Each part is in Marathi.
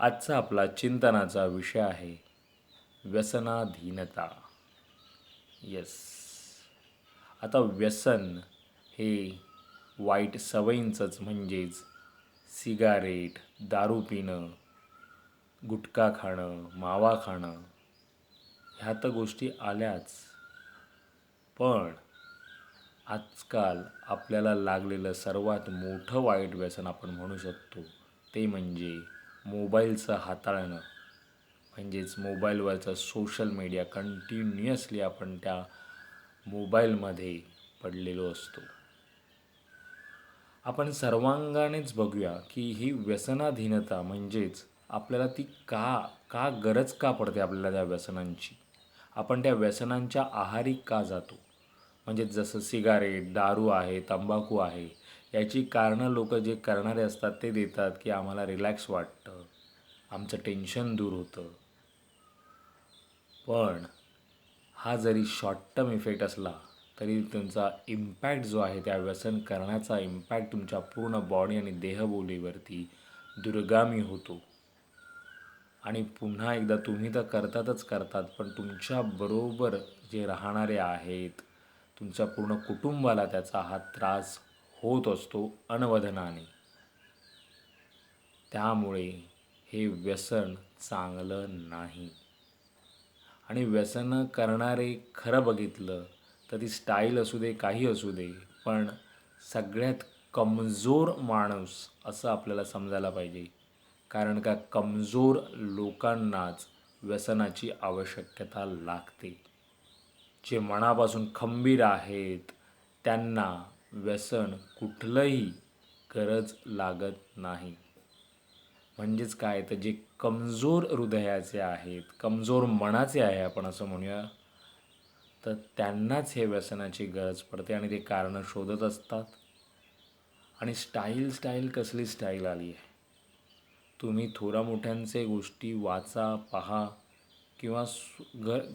आजचा आपला चिंतनाचा विषय आहे व्यसनाधीनता. येस. आता व्यसन हे वाईट सवयींचंच म्हणजेच सिगारेट, दारू पिणं, गुटखा खाणं, मावा खाणं ह्या तर गोष्टी आल्याच. पण आजकाल आपल्याला लागलेलं सर्वात मोठं वाईट व्यसन आपण म्हणू शकतो ते म्हणजे मोबाईलचं हाताळणं. म्हणजेच मोबाईलवरचं सोशल मीडिया कंटिन्युअसली आपण त्या मोबाईलमध्ये पडलेलो असतो. आपण सर्वांगानेच बघूया की ही व्यसनाधीनता म्हणजेच आपल्याला ती का गरज का पडते आपल्याला त्या व्यसनांची. आपण त्या व्यसनांच्या आहारी का जातो. म्हणजे जसं सिगारेट, दारू आहे, तंबाखू आहे याची कारणं लोक जे करणारे असतात ते देतात की आम्हाला रिलॅक्स वाटतं, आमचं टेन्शन दूर होतं. पण हा जरी शॉर्ट टर्म इफेक्ट असला तरी तुमचा इम्पॅक्ट जो आहे त्या व्यसन करण्याचा इम्पॅक्ट तुमच्या पूर्ण बॉडी आणि देहबोलीवरती दुर्गामी होतो. आणि पुन्हा एकदा तुम्ही तर करतातच करतात पण तुमच्याबरोबर जे राहणारे आहेत तुमच्या पूर्ण कुटुंबाला त्याचा हा त्रास होत असतो अनवधनाने. त्यामुळे हे व्यसन चांगलं नाही. आणि व्यसनं करणारे खरं बघितलं तर ती स्टाईल असू दे काही असू दे पण सगळ्यात कमजोर माणूस असं आपल्याला समजायला पाहिजे. कारण का कमजोर लोकांनाच व्यसनाची आवश्यकता लागते. जे मनापासून खंबीर आहेत त्यांना व्यसन कुठलंही गरज लागत नाही. म्हणजेच काय तर जे कमजोर हृदयाचे आहेत, कमजोर मनाचे आहे आपण असं म्हणूया, तर त्यांनाच हे व्यसनाची गरज पडते आणि ते कारणं शोधत असतात. आणि स्टाईल कसली स्टाईल आली आहे. तुम्ही थोरा मोठ्यांचे गोष्टी वाचा, पहा किंवा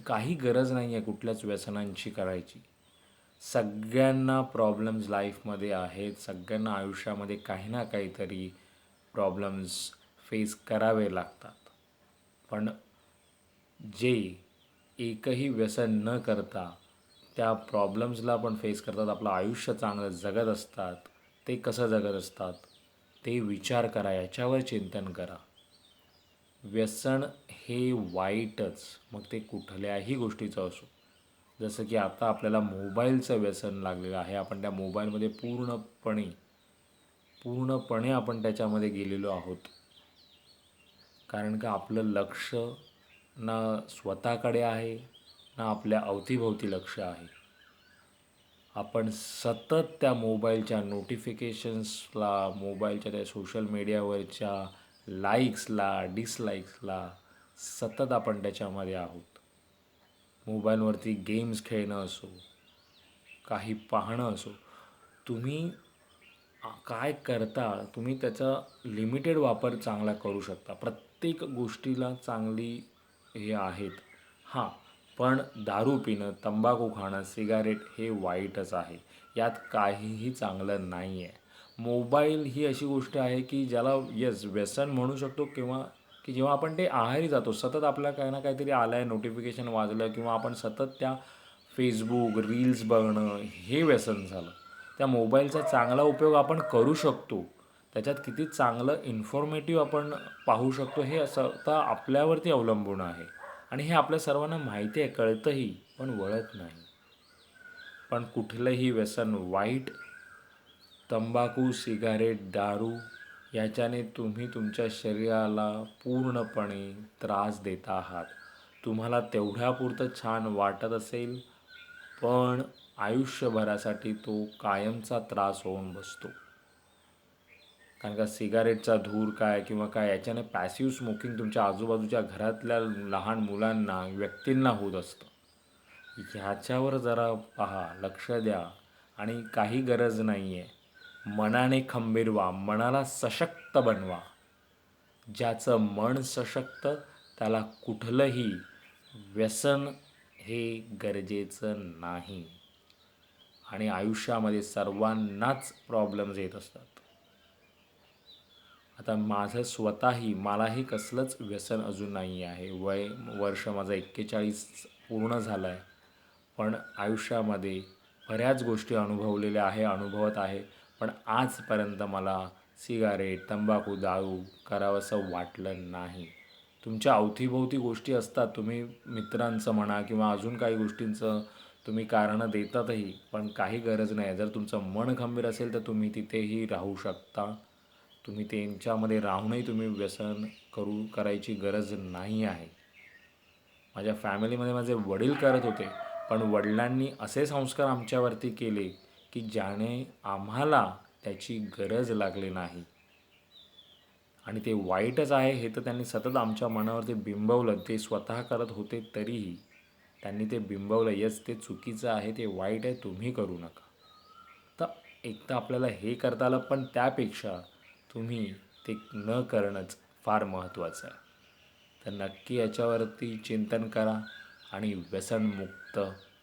काही गरज नाही आहे कुठल्याच व्यसनांची करायची. सगळ्यांना प्रॉब्लेम्स लाईफमध्ये आहेत. सगळ्यांना आयुष्यामध्ये काही ना काहीतरी प्रॉब्लेम्स फेस करावे लागतात. पण जे एकही व्यसन न करता त्या प्रॉब्लेम्सला पण फेस करतात, आपलं आयुष्य चांगलं जगत असतात, ते कसं जगत असतात ते विचार करा, याच्यावर चिंतन करा. व्यसन हे वाईटच, मग ते कुठल्याही गोष्टीचं असो. जसं की आता आपल्याला मोबाईलचं व्यसन लागलेलं आहे. आपण त्या मोबाईलमध्ये पूर्णपणे आपण त्याच्यामध्ये गेलेलो आहोत. कारण का आपलं लक्ष ना स्वतःकडे आहे ना आपल्या अवतीभोवती लक्ष आहे. आपण सतत त्या मोबाईलच्या नोटिफिकेशन्सला, मोबाईलच्या त्या सोशल मीडियावरच्या लाईक्सला, डिसलाईक्सला सतत आपण त्याच्यामध्ये आहोत. मोबाईलवरती गेम्स खेळणं असो, काही पाहणं असो, तुम्ही काय करता तुम्ही त्याचा लिमिटेड वापर चांगला करू शकता. प्रत्येक गोष्टीला चांगली हे आहेत. हां, पण दारू पिणं, तंबाखू खाणं, सिगारेट हे वाईटच आहे. यात काहीही चांगलं नाही आहे. मोबाईल ही अशी गोष्ट आहे की ज्याला व्यसन म्हणू शकतो किंवा की जेव्हा आपण ते आहारी जातो, सतत आपल्याला काही ना काहीतरी आलं आहे, नोटिफिकेशन वाजलं किंवा आपण सतत त्या फेसबुक, रील्स बघणं हे व्यसन झालं. त्या मोबाईलचा चांगला उपयोग आपण करू शकतो. त्याच्यात किती चांगलं इन्फॉर्मेटिव्ह आपण पाहू शकतो हे असं तर आपल्यावरती अवलंबून आहे. आणि हे आपल्या सर्वांना माहिती आहे, कळतंही, पण वळत नाही. पण कुठलंही व्यसन वाईट. तंबाखू, सिगारेट, दारू याच्याने तुम्ही तुमच्या शरीराला पूर्णपणे त्रास देत आहात. तुम्हाला तेवढ्यापुरतं छान वाटत असेल पण आयुष्यभरासाठी तो कायमचा त्रास होऊन बसतो. कारण का सिगारेटचा धूर काय किंवा काय याच्याने पॅसिव्ह स्मोकिंग तुमच्या आजूबाजूच्या घरातल्या लहान मुलांना, व्यक्तींना होत असतं. ह्याच्यावर जरा पहा, लक्ष द्या. आणि काही गरज नाही आहे. मनाने खंबीर व्हा, मनाला सशक्त बनवा. ज्याचं मन सशक्त त्याला कुठलंही व्यसन हे गरजेचं नाही. आणि आयुष्यामध्ये सर्वांनाच प्रॉब्लेम्स येत असतात. आता माझं स्वतःही मलाही कसलंच व्यसन अजून नाही आहे. वर्ष माझं 41 पूर्ण झालं आहे. पण आयुष्यामध्ये बऱ्याच गोष्टी अनुभवलेल्या आहे, अनुभवत आहे. पण आजपर्यंत मला सिगारेट, तंबाखू, दारू करावंसं वाटलं नाही. तुमच्या अवतीभोवती गोष्टी असतात. तुम्ही मित्रांचं म्हणा किंवा अजून काही गोष्टींचं तुम्ही कारणं देतातही, पण काही गरज नाही. जर तुमचं मन खंबीर असेल तर तुम्ही तिथेही राहू शकता. तुम्ही त्यांच्यामध्ये राहूनही तुम्ही व्यसन करायची गरज नाही आहे. माझ्या फॅमिलीमध्ये माझे वडील करत होते, पण वडिलांनी असे संस्कार आमच्यावरती केले की ज्याने आम्हाला त्याची गरज लागली नाही. आणि ते वाईटच आहे हे तर त्यांनी सतत आमच्या मनावरती बिंबवलं. ते स्वतः करत होते तरीही त्यांनी ते बिंबवलं, यस ते चुकीचं आहे, ते वाईट आहे, तुम्ही करू नका. तर एक तर आपल्याला हे करता आलं, पण त्यापेक्षा तुम्ही ते न करणंच फार महत्त्वाचं आहे. तर नक्की याच्यावरती चिंतन करा आणि व्यसनमुक्त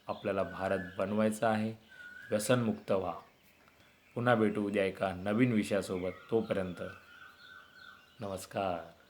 आपल्याला भारत बनवायचा आहे. व्यसनमुक्त व्हा. पुन्हा भेटू उद्या एका नवीन विषयासोबत. तोपर्यंत नमस्कार.